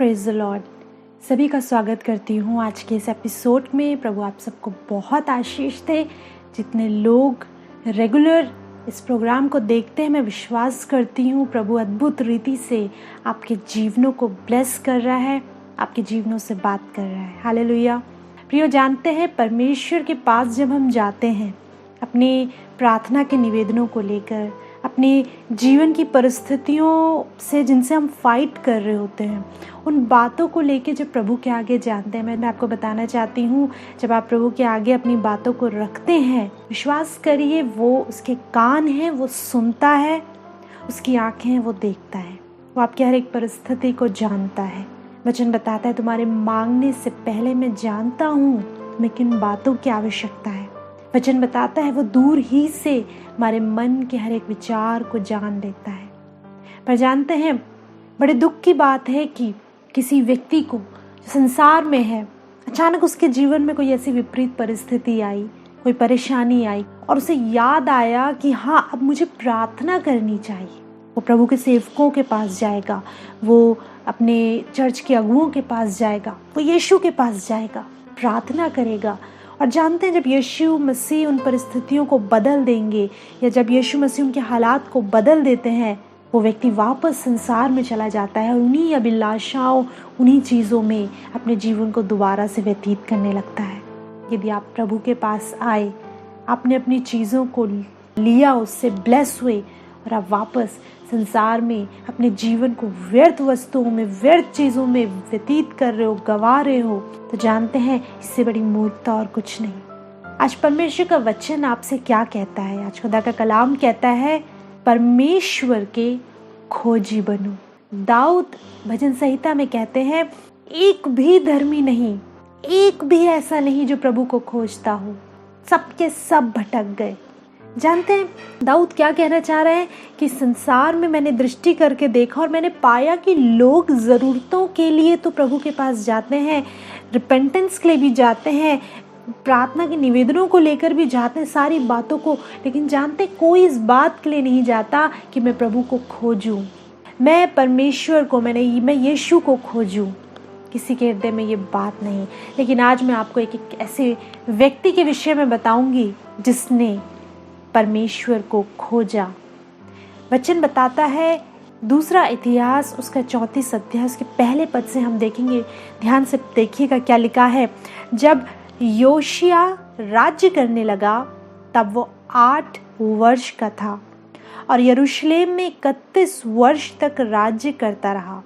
Praise the Lord. सभी का स्वागत करती हूँ आज के इस एपिसोड में। प्रभु आप सबको बहुत आशीष दे। जितने लोग रेगुलर इस प्रोग्राम को देखते हैं, मैं विश्वास करती हूँ प्रभु अद्भुत रीति से आपके जीवनों को ब्लेस कर रहा है, आपके जीवनों से बात कर रहा है। हालेलुया। प्रियो, जानते हैं परमेश्वर के पास जब हम जाते हैं अपनी प्रार्थना के निवेदनों को लेकर, अपनी जीवन की परिस्थितियों से जिनसे हम फाइट कर रहे होते हैं, उन बातों को लेके जब प्रभु के आगे जानते हैं, मैं आपको बताना चाहती हूँ, जब आप प्रभु के आगे अपनी बातों को रखते हैं, विश्वास करिए वो उसके कान हैं, वो सुनता है, उसकी आँखें हैं, वो देखता है, वो आपकी हर एक परिस्थिति को जानता है। वचन बताता है तुम्हारे मांगने से पहले मैं जानता हूँ तुम्हें किन बातों की आवश्यकता है। वचन बताता है वो दूर ही से हमारे मन के हर एक विचार को जान लेता है। पर जानते हैं बड़े दुख की बात है कि किसी व्यक्ति को जो संसार में है, अचानक उसके जीवन में कोई ऐसी विपरीत परिस्थिति आई, कोई परेशानी आई और उसे याद आया कि हाँ, अब मुझे प्रार्थना करनी चाहिए। वो प्रभु के सेवकों के पास जाएगा, वो अपने चर्च के अगुओं के पास जाएगा, वो यीशु के पास जाएगा, प्रार्थना करेगा। और जानते हैं जब यीशु मसीह उन परिस्थितियों को बदल देंगे, या जब यीशु मसीह उनके हालात को बदल देते हैं, वो व्यक्ति वापस संसार में चला जाता है और उन्हीं अभिलाषाओं, उन्हीं चीज़ों में अपने जीवन को दोबारा से व्यतीत करने लगता है। यदि आप प्रभु के पास आए, आपने अपनी चीज़ों को लिया, उससे ब्लेस हुए और आप वापस संसार में अपने जीवन को व्यर्थ वस्तुओं में, व्यर्थ चीज़ों में व्यतीत कर रहे हो, गंवा रहे हो, तो जानते हैं इससे बड़ी मूर्खता और कुछ नहीं। आज परमेश्वर का वचन आपसे क्या कहता है? आज खुदा का कलाम कहता है परमेश्वर के खोजी बनो। दाऊद भजन संहिता में कहते हैं एक भी धर्मी नहीं, एक भी ऐसा नहीं जो प्रभु को खोजता हो, सबके सब भटक गए। जानते हैं दाऊद क्या कहना चाह रहे हैं कि संसार में मैंने दृष्टि करके देखा और मैंने पाया कि लोग ज़रूरतों के लिए तो प्रभु के पास जाते हैं, रिपेंटेंस के लिए भी जाते हैं, प्रार्थना के निवेदनों को लेकर भी जाते हैं, सारी बातों को, लेकिन जानते कोई इस बात के लिए नहीं जाता कि मैं प्रभु को खोजूं, मैं परमेश्वर को, मैं यीशु को खोजूं। किसी के हृदय में ये बात नहीं। लेकिन आज मैं आपको एक ऐसे व्यक्ति के विषय में बताऊंगी जिसने परमेश्वर को खोजा। वचन बताता है दूसरा इतिहास उसका 34 अध्याय उसके पहले पद से हम देखेंगे। ध्यान से देखिएगा क्या लिखा है। जब योशिया राज्य करने लगा तब वो 8 वर्ष का था और यरूशलेम में 31 वर्ष तक राज्य करता रहा।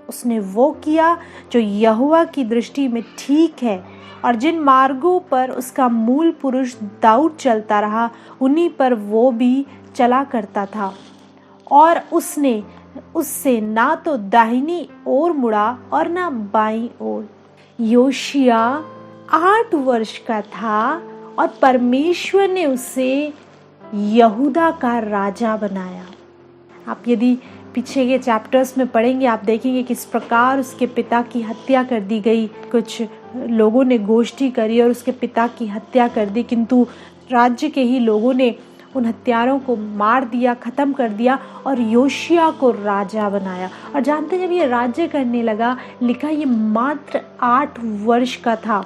उसने वो किया जो यहोवा की दृष्टि में ठीक है और जिन मार्गों पर उसका मूल पुरुष दाऊद चलता रहा, उन्हीं पर वो भी चला करता था। और उसने उससे ना तो दाहिनी ओर मुड़ा और ना बाईं ओर। योशिया 8 वर्ष का था और परमेश्वर ने उसे यहूदा का राजा बनाया। आप यदि पीछे के चैप्टर्स में पढ़ेंगे, आप देखेंगे किस प्रकार उसके पिता की हत्या कर दी गई। कुछ लोगों ने गोष्ठी करी और उसके पिता की हत्या कर दी, किंतु राज्य के ही लोगों ने उन हत्यारों को मार दिया, ख़त्म कर दिया और योशिया को राजा बनाया। और जानते हैं जब ये राज्य करने लगा, लिखा ये मात्र 8 वर्ष का था।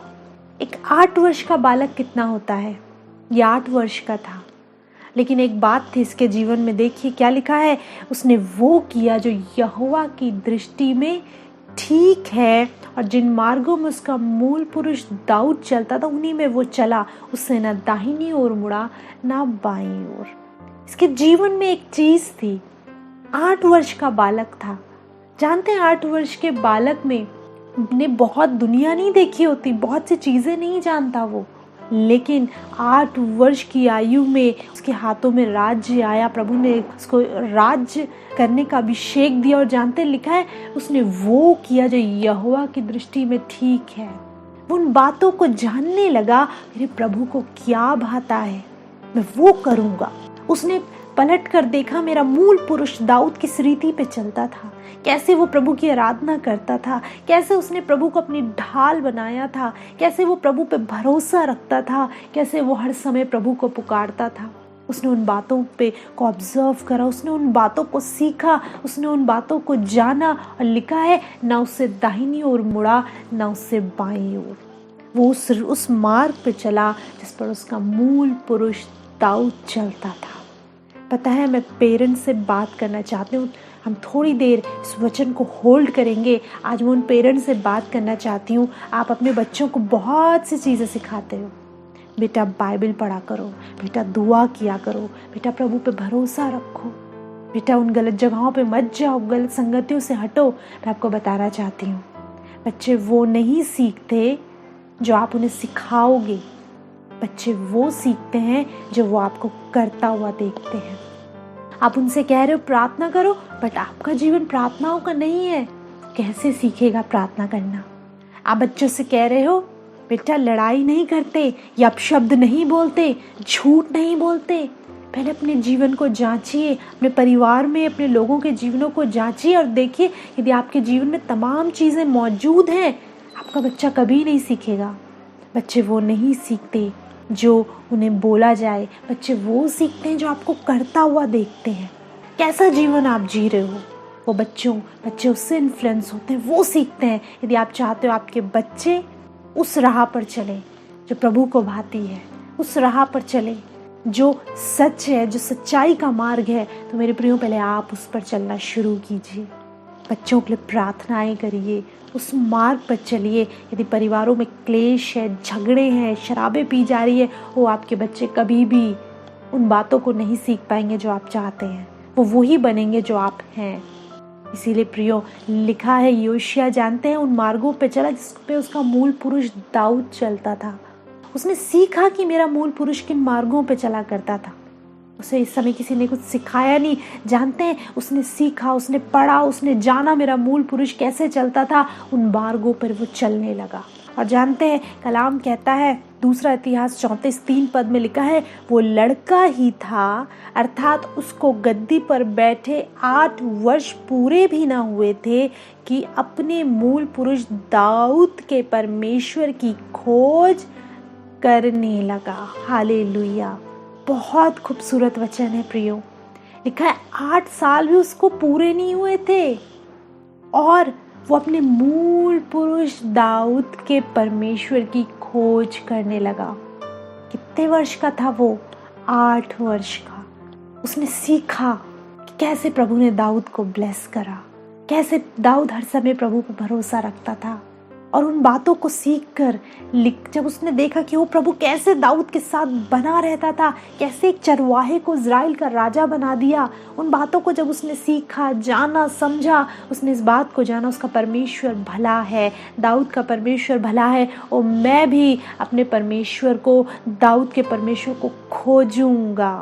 एक 8 वर्ष का बालक कितना होता है? ये 8 वर्ष का था। लेकिन एक बात थी इसके जीवन में, देखिए क्या लिखा है। उसने वो किया जो यहोवा की दृष्टि में ठीक है और जिन मार्गों में उसका मूल पुरुष दाऊद चलता था, उन्हीं में वो चला। उससे ना दाहिनी ओर मुड़ा ना बाईं ओर। इसके जीवन में एक चीज थी, 8 वर्ष का बालक था। जानते हैं 8 वर्ष के बालक में ने बहुत दुनिया नहीं देखी होती, बहुत सी चीजें नहीं जानता वो, लेकिन 8 वर्ष की आयु में उसके हाथों में राज्य आया। प्रभु ने उसको राज्य करने का अभिषेक दिया और जानते लिखा है उसने वो किया जो यहोवा की दृष्टि में ठीक है। वो उन बातों को जानने लगा, मेरे प्रभु को क्या भाता है, मैं वो करूँगा। उसने पलट कर देखा, मेरा मूल पुरुष दाऊद किस रीति पे चलता था, कैसे वो प्रभु की आराधना करता था, कैसे उसने प्रभु को अपनी ढाल बनाया था, कैसे वो प्रभु पे भरोसा रखता था, कैसे वो हर समय प्रभु को पुकारता था। उसने उन बातों पे को ऑब्जर्व करा, उसने उन बातों को सीखा, उसने उन बातों को जाना। और लिखा है ना उससे दाहिनी ओर मुड़ा ना उससे बाईं ओर। वो उस मार्ग पे चला जिस पर उसका मूल पुरुष दाऊद चलता था। पता है, मैं पेरेंट्स से बात करना चाहती हूँ। हम थोड़ी देर इस वचन को होल्ड करेंगे। आज मैं उन पेरेंट्स से बात करना चाहती हूँ। आप अपने बच्चों को बहुत सी चीज़ें सिखाते हो। बेटा बाइबल पढ़ा करो, बेटा दुआ किया करो, बेटा प्रभु पे भरोसा रखो, बेटा उन गलत जगहों पे मत जाओ, गलत संगतियों से हटो। मैं आपको बताना चाहती हूँ, बच्चे वो नहीं सीखते जो आप उन्हें सिखाओगे। बच्चे वो सीखते हैं जो वो आपको करता हुआ देखते हैं। आप उनसे कह रहे हो प्रार्थना करो, बट आपका जीवन प्रार्थनाओं का नहीं है। कैसे सीखेगा प्रार्थना करना? आप बच्चों से कह रहे हो बेटा लड़ाई नहीं करते, या अपशब्द नहीं बोलते, झूठ नहीं बोलते। पहले अपने जीवन को जांचिए, अपने परिवार में अपने लोगों के जीवनों को जांचिए और देखिए यदि आपके जीवन में तमाम चीज़ें मौजूद हैं, आपका बच्चा कभी नहीं सीखेगा। बच्चे वो नहीं सीखते जो उन्हें बोला जाए, बच्चे वो सीखते हैं जो आपको करता हुआ देखते हैं। कैसा जीवन आप जी रहे हो, वो बच्चे उससे इन्फ्लुएंस होते हैं, वो सीखते हैं। यदि आप चाहते हो आपके बच्चे उस राह पर चले जो प्रभु को भाती है, उस राह पर चले जो सच है, जो सच्चाई का मार्ग है, तो मेरे प्रियो पहले आप उस पर चलना शुरू कीजिए। बच्चों के लिए प्रार्थनाएं करिए, उस मार्ग पर चलिए। यदि परिवारों में क्लेश है, झगड़े हैं, शराबें पी जा रही है, वो आपके बच्चे कभी भी उन बातों को नहीं सीख पाएंगे जो आप चाहते हैं। वो वही बनेंगे जो आप हैं। इसीलिए प्रियो, लिखा है योशिया जानते हैं उन मार्गों पे चला जिस पे उसका मूल पुरुष दाऊद चलता था। उसने सीखा कि मेरा मूल पुरुष किन मार्गों पे चला करता था। उसे इस समय किसी ने कुछ सिखाया नहीं, जानते हैं, उसने सीखा, उसने पढ़ा, उसने जाना मेरा मूल पुरुष कैसे चलता था। उन मार्गों पर वो चलने लगा। और जानते हैं, कलाम कहता है, दूसरा इतिहास 34:3 में लिखा है, वो लड़का ही था, अर्थात उसको गद्दी पर बैठे 8 वर्ष पूरे भी ना हुए थे कि अपने मूल पुरुष दाऊद के परमेश्वर की खोज करने लगा। हालेलुया। बहुत खूबसूरत वचन है प्रियो। लिखा है 8 साल भी उसको पूरे नहीं हुए थे और वो अपने मूल पुरुष दाऊद के परमेश्वर की खोज करने लगा। कितने वर्ष का था वो? 8 वर्ष का। उसने सीखा कि कैसे प्रभु ने दाऊद को ब्लेस करा, कैसे दाऊद हर समय प्रभु पर भरोसा रखता था। और उन बातों को सीखकर जब उसने देखा कि वो प्रभु कैसे दाऊद के साथ बना रहता था, कैसे एक चरवाहे को इज़राइल का राजा बना दिया, उन बातों को जब उसने सीखा, जाना, समझा, उसने इस बात को जाना उसका परमेश्वर भला है, दाऊद का परमेश्वर भला है। और मैं भी अपने परमेश्वर को, दाऊद के परमेश्वर को खोजूंगा।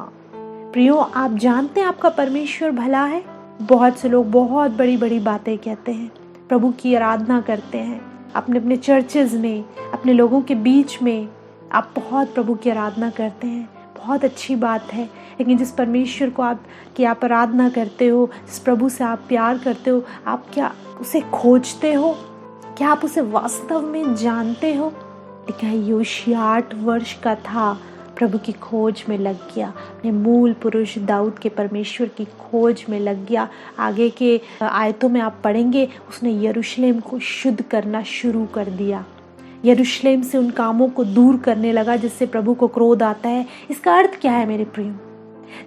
प्रियो, आप जानते हैं आपका परमेश्वर भला है। बहुत से लोग बहुत बड़ी बड़ी बातें कहते हैं, प्रभु की आराधना करते हैं, अपने अपने चर्चेज में, अपने लोगों के बीच में आप बहुत प्रभु की आराधना करते हैं, बहुत अच्छी बात है। लेकिन जिस परमेश्वर को आप आराधना करते हो, जिस प्रभु से आप प्यार करते हो, आप क्या उसे खोजते हो? क्या आप उसे वास्तव में जानते हो? लिखा है योशिया 8 वर्ष का था, प्रभु की खोज में लग गया, अपने मूल पुरुष दाऊद के परमेश्वर की खोज में लग गया। आगे के आयतों में आप पढ़ेंगे, उसने यरूशलेम को शुद्ध करना शुरू कर दिया। यरूशलेम से उन कामों को दूर करने लगा जिससे प्रभु को क्रोध आता है। इसका अर्थ क्या है मेरे प्रियो?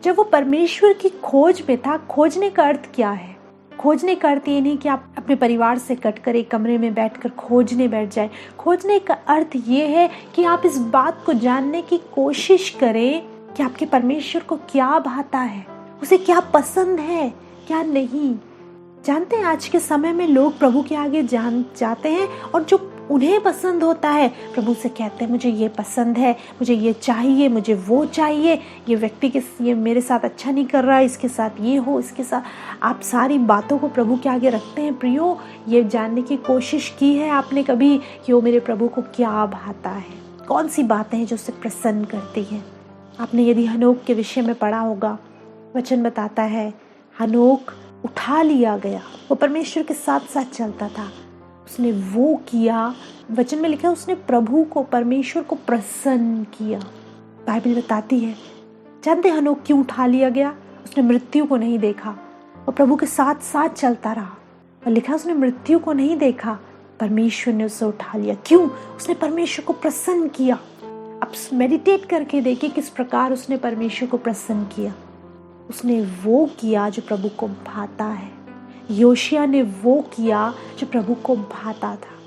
जब वो परमेश्वर की खोज में था, खोजने का अर्थ क्या है? खोजने का अर्थ ये नहीं कि आप अपने परिवार से कटकर एक कमरे में बैठकर खोजने बैठ जाए। खोजने का अर्थ ये है कि आप इस बात को जानने की कोशिश करें कि आपके परमेश्वर को क्या भाता है, उसे क्या पसंद है, क्या नहीं। जानते हैं आज के समय में लोग प्रभु के आगे जाते हैं और जो उन्हें पसंद होता है प्रभु से कहते हैं, मुझे ये पसंद है, मुझे ये चाहिए, मुझे वो चाहिए, ये व्यक्ति ये मेरे साथ अच्छा नहीं कर रहा है, इसके साथ ये हो, इसके साथ। आप सारी बातों को प्रभु के आगे रखते हैं। प्रियो, ये जानने की कोशिश की है आपने कभी कि वो मेरे प्रभु को क्या भाता है, कौन सी बातें हैं जो उसे प्रसन्न करती हैं? आपने यदि हनोक के विषय में पढ़ा होगा, वचन बताता है हनोक उठा लिया गया, वो परमेश्वर के साथ साथ चलता था, उसने वो किया। वचन में लिखा है उसने प्रभु को, परमेश्वर को प्रसन्न किया। बाइबल बताती है जानते हनोक क्यों उठा लिया गया? उसने मृत्यु को नहीं देखा और प्रभु के साथ साथ चलता रहा। और लिखा उसने मृत्यु को नहीं देखा, परमेश्वर ने उसे उठा लिया। क्यों? उसने परमेश्वर को प्रसन्न किया। अब मेडिटेट करके देखिए किस प्रकार उसने परमेश्वर को प्रसन्न किया। उसने वो किया जो प्रभु को भाता है। योशिया ने वो किया जो प्रभु को भाता था।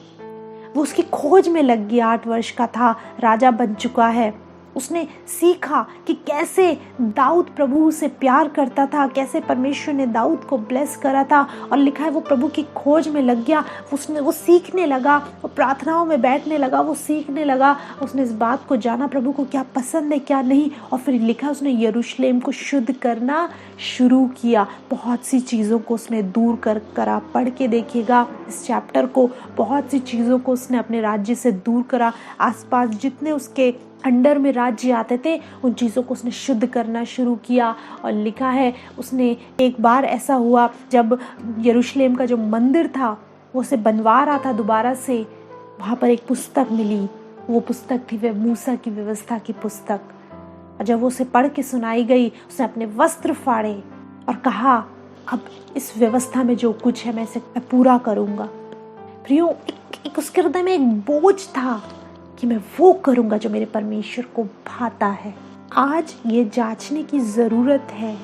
वो उसकी खोज में लग गया। 8 वर्ष का था, राजा बन चुका है। उसने सीखा कि कैसे दाऊद प्रभु से प्यार करता था, कैसे परमेश्वर ने दाऊद को ब्लेस करा था। और लिखा है वो प्रभु की खोज में लग गया। वो सीखने लगा, वो प्रार्थनाओं में बैठने लगा, वो सीखने लगा। उसने इस बात को जाना प्रभु को क्या पसंद है क्या नहीं। और फिर लिखा उसने यरूशलेम को शुद्ध करना शुरू किया। बहुत सी चीज़ों को उसने दूर करा। पढ़ के देखिएगा इस चैप्टर को। बहुत सी चीज़ों को उसने अपने राज्य से दूर करा। आसपास जितने उसके अंडर में राज्य आते थे उन चीज़ों को उसने शुद्ध करना शुरू किया। और लिखा है उसने एक बार ऐसा हुआ जब यरूशलेम का जो मंदिर था वो उसे बनवा रहा था दोबारा से, वहाँ पर एक पुस्तक मिली। वो पुस्तक थी वे मूसा की व्यवस्था की पुस्तक। और जब वो उसे पढ़ के सुनाई गई उसने अपने वस्त्र फाड़े और कहा अब इस व्यवस्था में जो कुछ है मैं पूरा करूँगा। प्रियो, एक उसके हृदय में एक बोझ था कि मैं वो करूंगा जो मेरे परमेश्वर को भाता है। आज ये जांचने की ज़रूरत है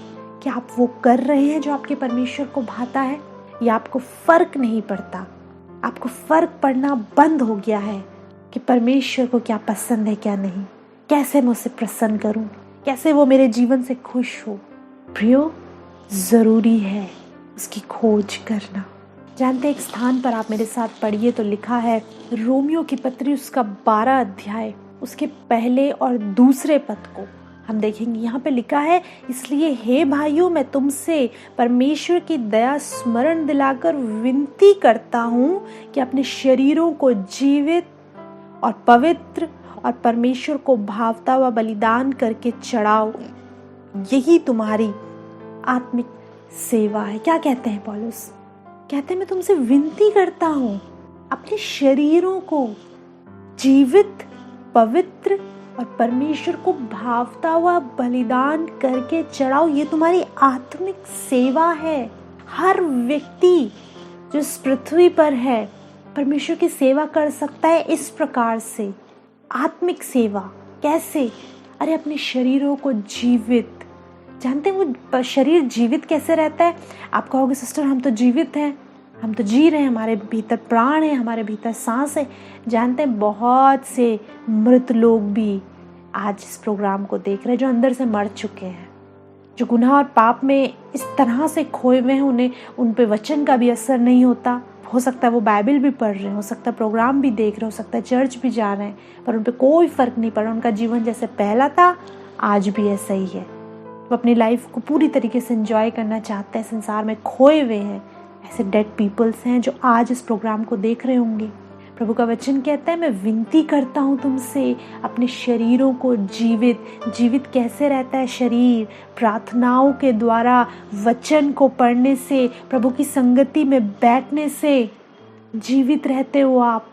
कि आप वो कर रहे हैं जो आपके परमेश्वर को भाता है या आपको फर्क नहीं पड़ता। आपको फर्क पड़ना बंद हो गया है कि परमेश्वर को क्या पसंद है क्या नहीं, कैसे मैं उसे प्रसन्न करूं, कैसे वो मेरे जीवन से खुश हो। प्रियो, ज़रूरी है उसकी खोज करना। जानते एक स्थान पर आप मेरे साथ पढ़िए तो लिखा है रोमियो की पत्री उसका 12 अध्याय उसके पहले और दूसरे पद को हम देखेंगे। यहाँ पे लिखा है, इसलिए हे भाइयों मैं तुमसे परमेश्वर की दया स्मरण दिलाकर विनती करता हूँ कि अपने शरीरों को जीवित और पवित्र और परमेश्वर को भावता हुआ बलिदान करके चढ़ाओ, यही तुम्हारी आत्मिक सेवा है। क्या कहते हैं पौलुस? कहते हैं मैं तुमसे विनती करता हूं अपने शरीरों को जीवित, पवित्र और परमेश्वर को भावता हुआ बलिदान करके चढ़ाओ, ये तुम्हारी आत्मिक सेवा है। हर व्यक्ति जो इस पृथ्वी पर है परमेश्वर की सेवा कर सकता है इस प्रकार से। आत्मिक सेवा कैसे? अरे अपने शरीरों को जीवित। जानते हैं वो शरीर जीवित कैसे रहता है? आप कहोगे सिस्टर हम तो जीवित हैं, हम तो जी रहे हैं, हमारे भीतर प्राण है, हमारे भीतर सांस है। जानते हैं बहुत से मृत लोग भी आज इस प्रोग्राम को देख रहे हैं जो अंदर से मर चुके हैं, जो गुनाह और पाप में इस तरह से खोए हुए हैं उन्हें उन पे वचन का भी असर नहीं होता। हो सकता है वो बाइबल भी पढ़ रहे हैं, हो सकता है प्रोग्राम भी देख रहे, हो सकता है चर्च भी जा रहे हैं, पर उन पे कोई फर्क नहीं पड़ रहा। उनका जीवन जैसे पहला था आज भी ऐसा ही है। वो अपनी लाइफ को पूरी तरीके से एंजॉय करना चाहते हैं, संसार में खोए हुए हैं। ऐसे डेड पीपल्स हैं जो आज इस प्रोग्राम को देख रहे होंगे। प्रभु का वचन कहता है मैं विनती करता हूँ तुमसे अपने शरीरों को जीवित कैसे रहता है शरीर? प्रार्थनाओं के द्वारा, वचन को पढ़ने से, प्रभु की संगति में बैठने से जीवित रहते हो आप।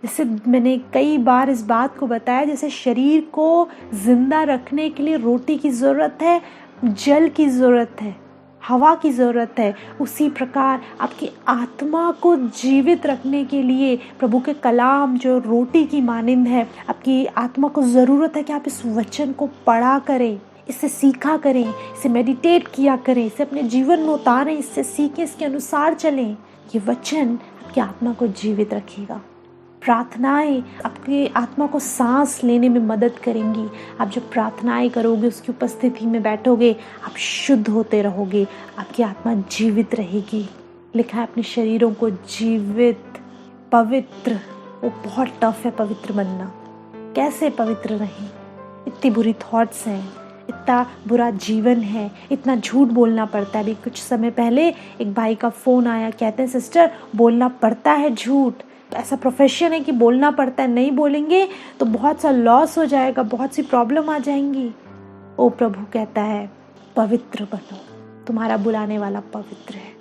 जैसे मैंने कई बार इस बात को बताया, जैसे शरीर को जिंदा रखने के लिए रोटी की ज़रूरत है, जल की ज़रूरत है, हवा की ज़रूरत है, उसी प्रकार आपकी आत्मा को जीवित रखने के लिए प्रभु के कलाम जो रोटी की मानिंद है, आपकी आत्मा को ज़रूरत है कि आप इस वचन को पढ़ा करें, इससे सीखा करें, इसे मेडिटेट किया करें, इसे अपने जीवन में उतारें, इससे सीखें, इसके अनुसार चलें। ये वचन आपकी आत्मा को जीवित रखेगा। प्रार्थनाएं आपकी आत्मा को सांस लेने में मदद करेंगी। आप जब प्रार्थनाएं करोगे, उसकी उपस्थिति में बैठोगे, आप शुद्ध होते रहोगे, आपकी आत्मा जीवित रहेगी। लिखा है अपने शरीरों को जीवित, पवित्र। वो बहुत टफ है पवित्र बनना। कैसे पवित्र रहें? इतनी बुरी थॉट्स हैं, इतना बुरा जीवन है, इतना झूठ बोलना पड़ता है। अभी कुछ समय पहले एक भाई का फ़ोन आया, कहते हैं सिस्टर बोलना पड़ता है झूठ, ऐसा प्रोफेशन है कि बोलना पड़ता है, नहीं बोलेंगे तो बहुत सा लॉस हो जाएगा, बहुत सी प्रॉब्लम आ जाएंगी। ओ प्रभु कहता है पवित्र बनो, तुम्हारा बुलाने वाला पवित्र है।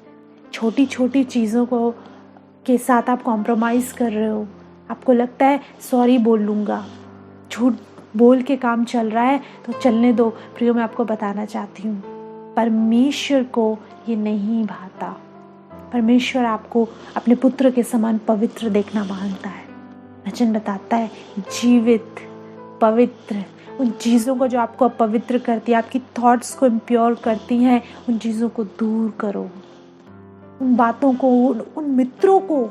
छोटी छोटी चीज़ों को के साथ आप कॉम्प्रोमाइज़ कर रहे हो, आपको लगता है सॉरी बोल लूँगा, झूठ बोल के काम चल रहा है तो चलने दो। प्रियो, मैं आपको बताना चाहती हूँ, परमेश्वर को ये नहीं भाता। परमेश्वर आपको अपने पुत्र के समान पवित्र देखना मांगता है। वचन बताता है जीवित, पवित्र, उन चीज़ों को जो आपको अपवित्र करती है, आपकी थॉट्स को इम्प्योर करती हैं, उन चीज़ों को दूर करो। उन बातों को, उन मित्रों को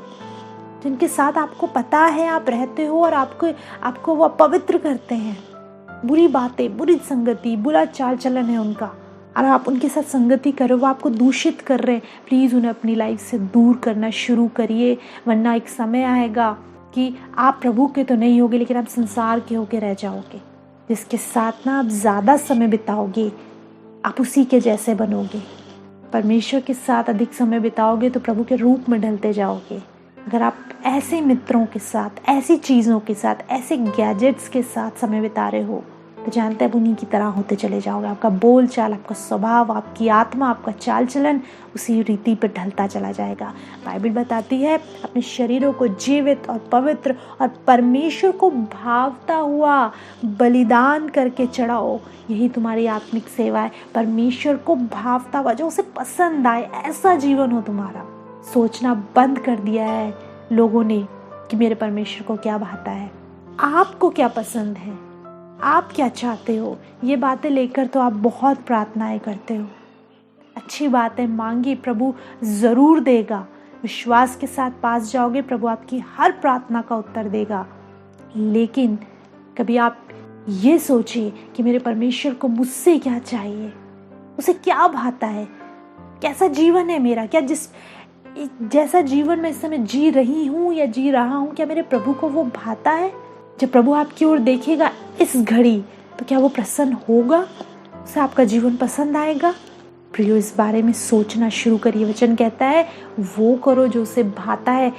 जिनके साथ आपको पता है आप रहते हो और आपको वो अपवित्र करते हैं, बुरी बातें, बुरी संगति, बुरा चाल चलन है उनका, और आप उनके साथ संगति करो, वो आपको दूषित कर रहे हैं, प्लीज़ उन्हें अपनी लाइफ से दूर करना शुरू करिए। वरना एक समय आएगा कि आप प्रभु के तो नहीं होगे, लेकिन आप संसार के होके रह जाओगे। जिसके साथ ना आप ज़्यादा समय बिताओगे, आप उसी के जैसे बनोगे। परमेश्वर के साथ अधिक समय बिताओगे तो प्रभु के रूप में ढलते जाओगे। अगर आप ऐसे मित्रों के साथ, ऐसी चीज़ों के साथ, ऐसे गैजेट्स के साथ समय बिता रहे हो तो जानते हैं आप उन्हीं की तरह होते चले जाओगे। आपका बोल चाल, आपका स्वभाव, आपकी आत्मा, आपका चाल चलन उसी रीति पर ढलता चला जाएगा। बाइबल बताती है अपने शरीरों को जीवित और पवित्र और परमेश्वर को भावता हुआ बलिदान करके चढ़ाओ। यही तुम्हारी आत्मिक सेवा है। परमेश्वर को भावता हुआ, जो उसे पसंद आए, ऐसा जीवन हो तुम्हारा। सोचना बंद कर दिया है लोगों ने कि मेरे परमेश्वर को क्या भाता है, आपको क्या पसंद है, आप क्या चाहते हो। ये बातें लेकर तो आप बहुत प्रार्थनाएं करते हो। अच्छी बातें मांगी, प्रभु ज़रूर देगा। विश्वास के साथ पास जाओगे, प्रभु आपकी हर प्रार्थना का उत्तर देगा। लेकिन कभी आप ये सोचिए कि मेरे परमेश्वर को मुझसे क्या चाहिए, उसे क्या भाता है, कैसा जीवन है मेरा, क्या जैसा जीवन मैं इस समय जी रही हूँ या जी रहा हूँ, क्या मेरे प्रभु को वो भाता है। जब प्रभु आपकी ओर देखेगा इस घड़ी तो क्या वो प्रसन्न होगा, उसे आपका जीवन पसंद आएगा। प्रियो, इस बारे में सोचना शुरू करिए। वचन कहता है वो करो जो उसे भाता है,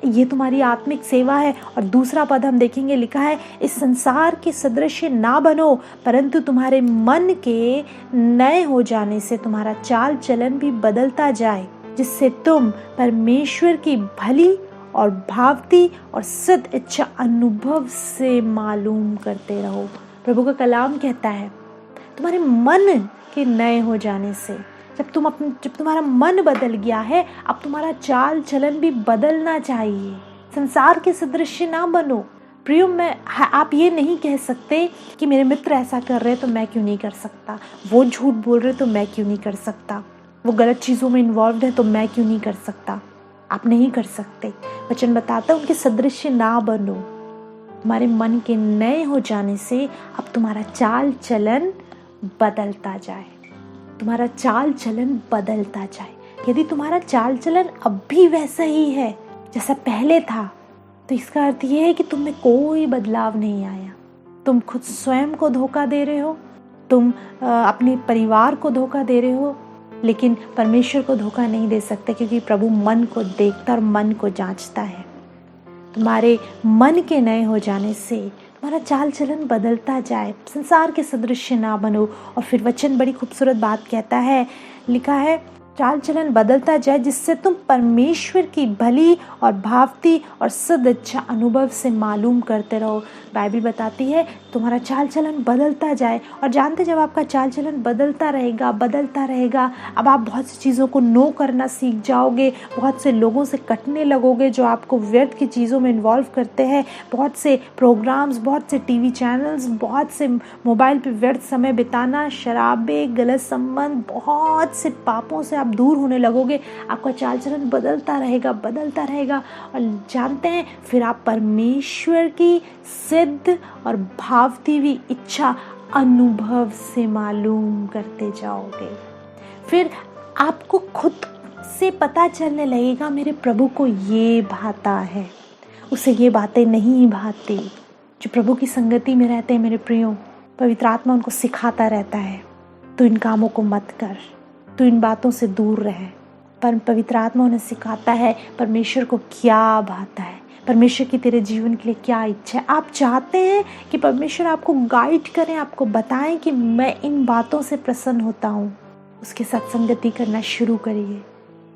ये तुम्हारी आत्मिक सेवा है। और दूसरा पद हम देखेंगे, लिखा है इस संसार के सदृश्य ना बनो, परंतु तुम्हारे मन के नए हो जाने से तुम्हारा चाल चलन भी बदलता जाए, जिससे तुम परमेश्वर की भली और भावती और सिद्ध इच्छा अनुभव से मालूम करते रहो। प्रभु का कलाम कहता है तुम्हारे मन के नए हो जाने से, जब तुम्हारा मन बदल गया है, अब तुम्हारा चाल चलन भी बदलना चाहिए। संसार के सदृश्य ना बनो। प्रियो, आप ये नहीं कह सकते कि मेरे मित्र ऐसा कर रहे हैं तो मैं क्यों नहीं कर सकता, वो झूठ बोल रहे तो मैं क्यों नहीं कर सकता, वो गलत चीज़ों में इन्वॉल्व है तो मैं क्यों नहीं कर सकता। आप नहीं कर सकते। वचन बताता है उनके सदृश्य ना बनो। तुम्हारे मन के नए हो जाने से अब तुम्हारा चाल चलन बदलता जाए, तुम्हारा चाल चलन बदलता जाए। यदि तुम्हारा चाल चलन अब भी वैसा ही है जैसा पहले था, तो इसका अर्थ ये है कि तुम में कोई बदलाव नहीं आया। तुम खुद स्वयं को धोखा दे रहे हो, तुम अपने परिवार को धोखा दे रहे हो, लेकिन परमेश्वर को धोखा नहीं दे सकते, क्योंकि प्रभु मन को देखता और मन को जांचता है। तुम्हारे मन के नए हो जाने से तुम्हारा चाल चलन बदलता जाए, संसार के सदृश्य ना बनो। और फिर वचन बड़ी खूबसूरत बात कहता है, लिखा है चाल चलन बदलता जाए, जिससे तुम परमेश्वर की भली और भावती और सिद्ध इच्छा अनुभव से मालूम करते रहो। बाइबल बताती है तुम्हारा चाल चलन बदलता जाए। और जानते, जब आपका चाल चलन बदलता रहेगा, अब आप बहुत सी चीज़ों को नो करना सीख जाओगे, बहुत से लोगों से कटने लगोगे जो आपको व्यर्थ की चीज़ों में इन्वॉल्व करते हैं। बहुत से प्रोग्राम्स, बहुत से टीवी चैनल्स, बहुत से मोबाइल पर व्यर्थ समय बिताना, शराबें, गलत संबंध, बहुत से पापों से आप दूर होने लगोगे। आपका चाल चलन बदलता रहेगा। और जानते हैं, फिर आप परमेश्वर की सिद्ध और भावती हुई इच्छा अनुभव से मालूम करते जाओगे। फिर आपको खुद से पता चलने लगेगा मेरे प्रभु को ये भाता है, उसे ये बातें नहीं भाती। जो प्रभु की संगति में रहते हैं मेरे प्रियो, पवित्र आत्मा उनको सिखाता रहता है, तू इन कामों को मत कर, तू इन बातों से दूर रहे। पर पवित्र आत्मा उन्हें सिखाता है परमेश्वर को क्या भाता है, परमेश्वर की तेरे जीवन के लिए क्या इच्छा है। आप चाहते हैं कि परमेश्वर आपको गाइड करें, आपको बताएं कि मैं इन बातों से प्रसन्न होता हूँ, उसके साथ संगति करना शुरू करिए।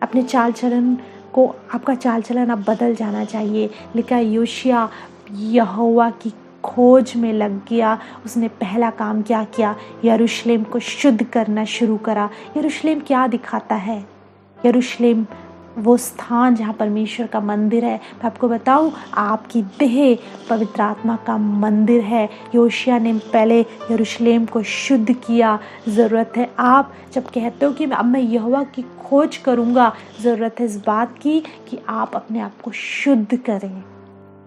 अपने चाल चलन को, आपका चाल चलन अब बदल जाना चाहिए। लिखा है योशिया यहोवा की खोज में लग गया। उसने पहला काम क्या किया? यरूशलेम को शुद्ध करना शुरू करा। यरूशलेम क्या दिखाता है? यरूशलेम वो स्थान जहाँ परमेश्वर का मंदिर है। मैं आपको बताऊँ, आपकी देह पवित्र आत्मा का मंदिर है। योशिया ने पहले यरूशलेम को शुद्ध किया। ज़रूरत है, आप जब कहते हो कि अब मैं यहोवा की खोज करूँगा, ज़रूरत है इस बात की कि आप अपने आप को शुद्ध करें,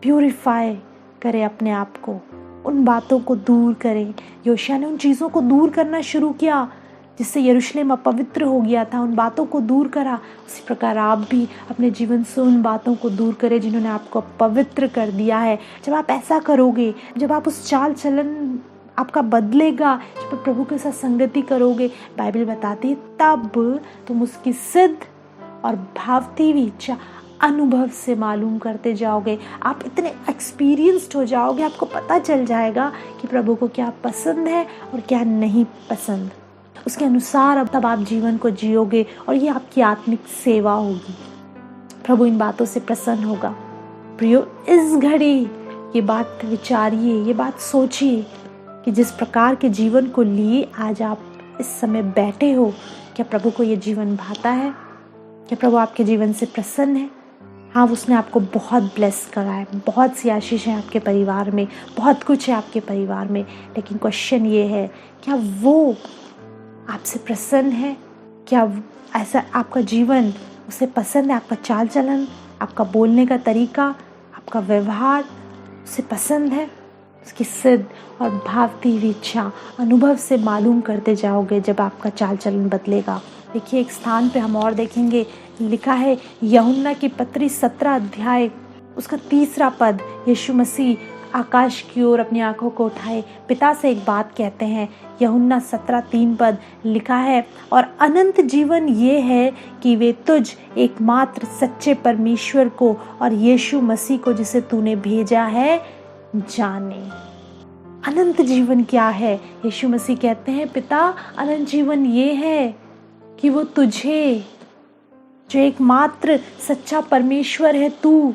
प्यूरिफाई करें अपने आप को, उन बातों को दूर करें। योशिया ने उन चीज़ों को दूर करना शुरू किया जिससे यरूशलेम अपवित्र हो गया था, उन बातों को दूर करा। उसी प्रकार आप भी अपने जीवन से उन बातों को दूर करें जिन्होंने आपको पवित्र कर दिया है। जब आप ऐसा करोगे, जब आप उस चाल चलन आपका बदलेगा, जब आप प्रभु के साथ संगति करोगे, बाइबल बताती है तब तुम उसकी सिद्ध और भावती हुई इच्छा अनुभव से मालूम करते जाओगे। आप इतने एक्सपीरियंस्ड हो जाओगे, आपको पता चल जाएगा कि प्रभु को क्या पसंद है और क्या नहीं पसंद। उसके अनुसार अब तब आप जीवन को जियोगे और ये आपकी आत्मिक सेवा होगी। प्रभु इन बातों से प्रसन्न होगा। प्रियो, इस घड़ी ये बात विचारिए, ये बात सोचिए कि जिस प्रकार के जीवन को लिए आज आप इस समय बैठे हो, क्या प्रभु को ये जीवन भाता है? क्या प्रभु आपके जीवन से प्रसन्न है? हाँ, उसने आपको बहुत ब्लेस करा है, बहुत सी आशीष है आपके परिवार में, बहुत कुछ है आपके परिवार में, लेकिन क्वेश्चन ये है, क्या वो आपसे प्रसन्न है? क्या ऐसा आपका जीवन उसे पसंद है? आपका चाल चलन, आपका बोलने का तरीका, आपका व्यवहार उसे पसंद है? उसकी सिद्ध और भावती हुई इच्छा अनुभव से मालूम करते जाओगे जब आपका चाल चलन बदलेगा। देखिए, एक स्थान पे हम और देखेंगे, लिखा है यूहन्ना की पत्री 17 अध्याय उसका 3 पद, यीशु मसीह आकाश की ओर अपनी आंखों को उठाए पिता से एक बात कहते हैं। यूहन्ना 17:3 पद लिखा है, और अनंत जीवन ये है कि वे तुझ एकमात्र सच्चे परमेश्वर को और यीशु मसीह को जिसे तूने भेजा है जाने। अनंत जीवन क्या है? यीशु मसीह कहते हैं, पिता, अनंत जीवन ये है कि वो तुझे, जो एकमात्र सच्चा परमेश्वर है तू,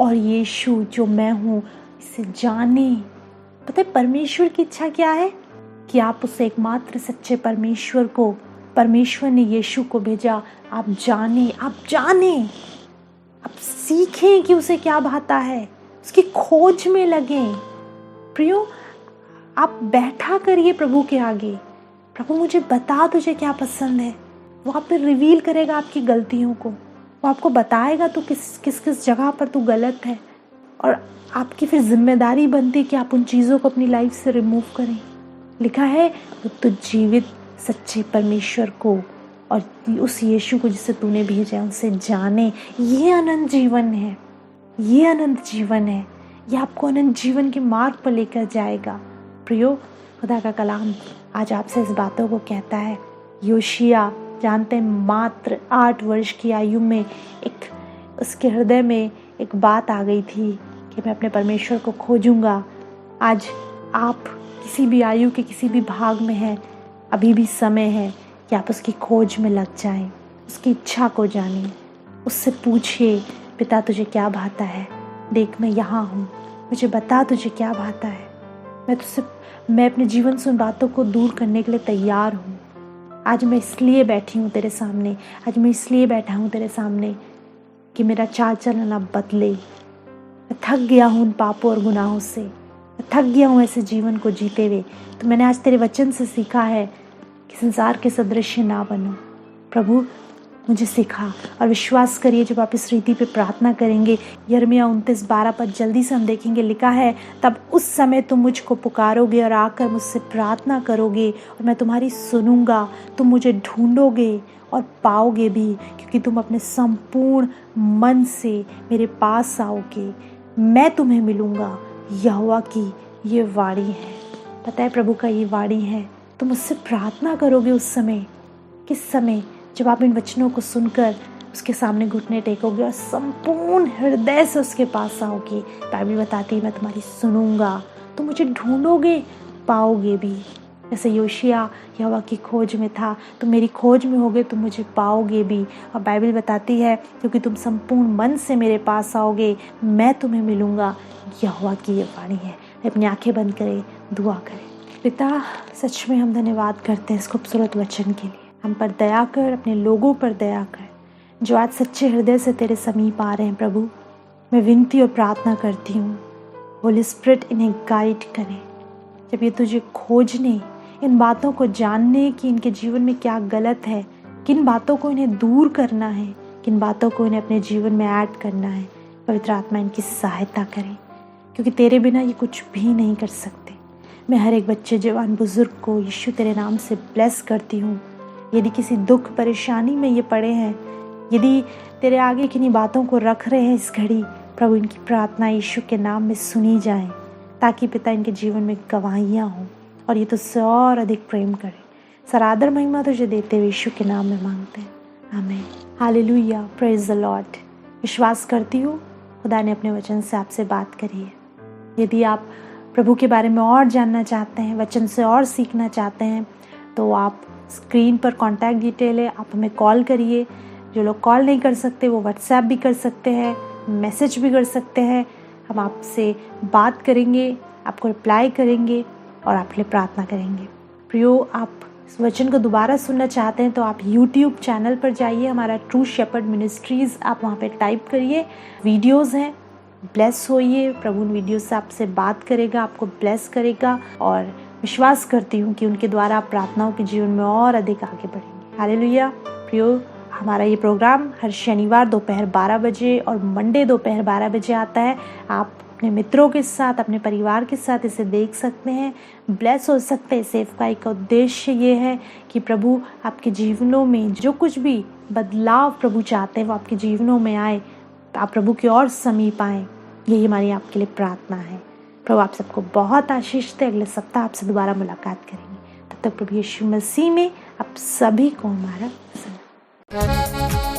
और यीशु जो मैं हूँ, इसे जाने। पता है परमेश्वर की इच्छा क्या है? कि आप उस एकमात्र सच्चे परमेश्वर को, परमेश्वर ने यीशु को भेजा, आप जाने, आप सीखें कि उसे क्या भाता है, उसकी खोज में लगें। प्रियो, आप बैठा करिए प्रभु के आगे, प्रभु मुझे बता तुझे क्या पसंद है। वो आप पे रिवील करेगा आपकी गलतियों को, वो आपको बताएगा तो किस जगह पर तू गलत है, और आपकी फिर जिम्मेदारी बनती है कि आप उन चीज़ों को अपनी लाइफ से रिमूव करें। लिखा है, तो जीवित सच्चे परमेश्वर को और उस यीशु को जिसे तूने भेजा उनसे जाने। ये अनंत जीवन है, ये अनंत जीवन है, ये आपको अनंत जीवन के मार्ग पर लेकर जाएगा। प्रियो, खुदा का कलाम आज आपसे इस बातों को कहता है। योशिया जानते हैं, मात्र 8 वर्ष की आयु में उसके हृदय में एक बात आ गई थी कि मैं अपने परमेश्वर को खोजूंगा। आज आप किसी भी आयु के किसी भी भाग में हैं, अभी भी समय है कि आप उसकी खोज में लग जाएं, उसकी इच्छा को जानें, उससे पूछिए, पिता तुझे क्या भाता है? देख मैं यहाँ हूँ, मुझे बता तुझे क्या भाता है। मैं अपने जीवन से उन बातों को दूर करने के लिए तैयार हूँ। आज मैं इसलिए बैठी हूँ तेरे सामने, आज मैं इसलिए बैठा हूँ तेरे सामने कि मेरा चाल चलन अब बदले। मैं थक गया हूँ उन पापों और गुनाहों से, मैं थक गया हूँ ऐसे जीवन को जीते हुए। तो मैंने आज तेरे वचन से सीखा है कि संसार के सदृश ना बनो। प्रभु मुझे सिखा, और विश्वास करिए जब आप इस रीति पे प्रार्थना करेंगे, यिर्मयाह 29:12 पर जल्दी से हम देखेंगे, लिखा है, तब उस समय तुम मुझको पुकारोगे और आकर मुझसे प्रार्थना करोगे और मैं तुम्हारी सुनूंगा। तुम मुझे ढूंढोगे और पाओगे भी, क्योंकि तुम अपने संपूर्ण मन से मेरे पास आओगे, मैं तुम्हें मिलूंगा। यहोवा की ये वाणी है। पता है प्रभु का ये वाणी है। तुम मुझसे प्रार्थना करोगे उस समय, किस समय? जब आप इन वचनों को सुनकर उसके सामने घुटने टेकोगे और संपूर्ण हृदय से उसके पास आओगे। बाइबल बताती है, मैं तुम्हारी सुनूंगा, तुम मुझे ढूंढोगे पाओगे भी। जैसे योशिया यहोवा की खोज में था, तुम मेरी खोज में होगे तुम मुझे पाओगे भी। और बाइबल बताती है, क्योंकि तुम संपूर्ण मन से मेरे पास आओगे, मैं तुम्हें मिलूंगा। यहोवा की ये वाणी है। अपनी आंखें बंद करें, दुआ करें। पिता, सच में हम धन्यवाद करते हैं इस खूबसूरत वचन के लिए। हम पर दया कर, अपने लोगों पर दया कर जो आज सच्चे हृदय से तेरे समीप आ रहे हैं। प्रभु, मैं विनती और प्रार्थना करती हूँ, होली स्पिरिट इन्हें गाइड करें। जब ये तुझे खोजने, इन बातों को जानने कि इनके जीवन में क्या गलत है, किन बातों को इन्हें दूर करना है, किन बातों को इन्हें अपने जीवन में ऐड करना है, पवित्र आत्मा इनकी सहायता करे, क्योंकि तेरे बिना ये कुछ भी नहीं कर सकते। मैं हर एक बच्चे, जवान, बुजुर्ग को यीशु तेरे नाम से ब्लेस करती हूँ। यदि किसी दुख परेशानी में ये पड़े हैं, यदि तेरे आगे किन्हीं बातों को रख रहे हैं इस घड़ी, प्रभु इनकी प्रार्थना यीशु के नाम में सुनी जाए, ताकि पिता इनके जीवन में गवाहियाँ हों और ये तुझसे और अधिक प्रेम करें। सरादर महिमा तुझे देते हुए यीशु के नाम में मांगते हैं, आमीन। Hallelujah, praise the Lord. विश्वास करती हूँ खुदा ने अपने वचन से आपसे बात करी है। यदि आप प्रभु के बारे में और जानना चाहते हैं, वचन से और सीखना चाहते हैं, तो आप स्क्रीन पर कॉन्टैक्ट डिटेल है, आप हमें कॉल करिए। जो लोग कॉल नहीं कर सकते वो व्हाट्सएप भी कर सकते हैं, मैसेज भी कर सकते हैं। हम आपसे बात करेंगे, आपको रिप्लाई करेंगे और आपके लिए प्रार्थना करेंगे। प्रियो, आप इस वचन को दोबारा सुनना चाहते हैं तो आप YouTube चैनल पर जाइए, हमारा ट्रू शेपर्ड मिनिस्ट्रीज़, आप वहाँ पे टाइप करिए, वीडियोस हैं। ब्लेस होइए, प्रभु उन वीडियो से आपसे बात करेगा, आपको ब्लेस करेगा और विश्वास करती हूँ कि उनके द्वारा आप प्रार्थनाओं के जीवन में और अधिक आगे बढ़ेंगे। हालेलुया। प्रियो, हमारा ये प्रोग्राम हर शनिवार दोपहर 12 बजे और मंडे दोपहर 12 बजे आता है। आप अपने मित्रों के साथ, अपने परिवार के साथ इसे देख सकते हैं, ब्लेस हो सकते हैं। सेवकाई का उद्देश्य ये है कि प्रभु आपके जीवनों में जो कुछ भी बदलाव प्रभु चाहते हैं वो आपके जीवनों में आए, आप प्रभु की ओर समीप आए। यही हमारी आपके लिए प्रार्थना है। प्रभु आप सबको बहुत आशीष दे। अगले सप्ताह आपसे दोबारा मुलाकात करेंगे। तब तक प्रभु यीशु मसीह में आप सभी को हमारा सलाम।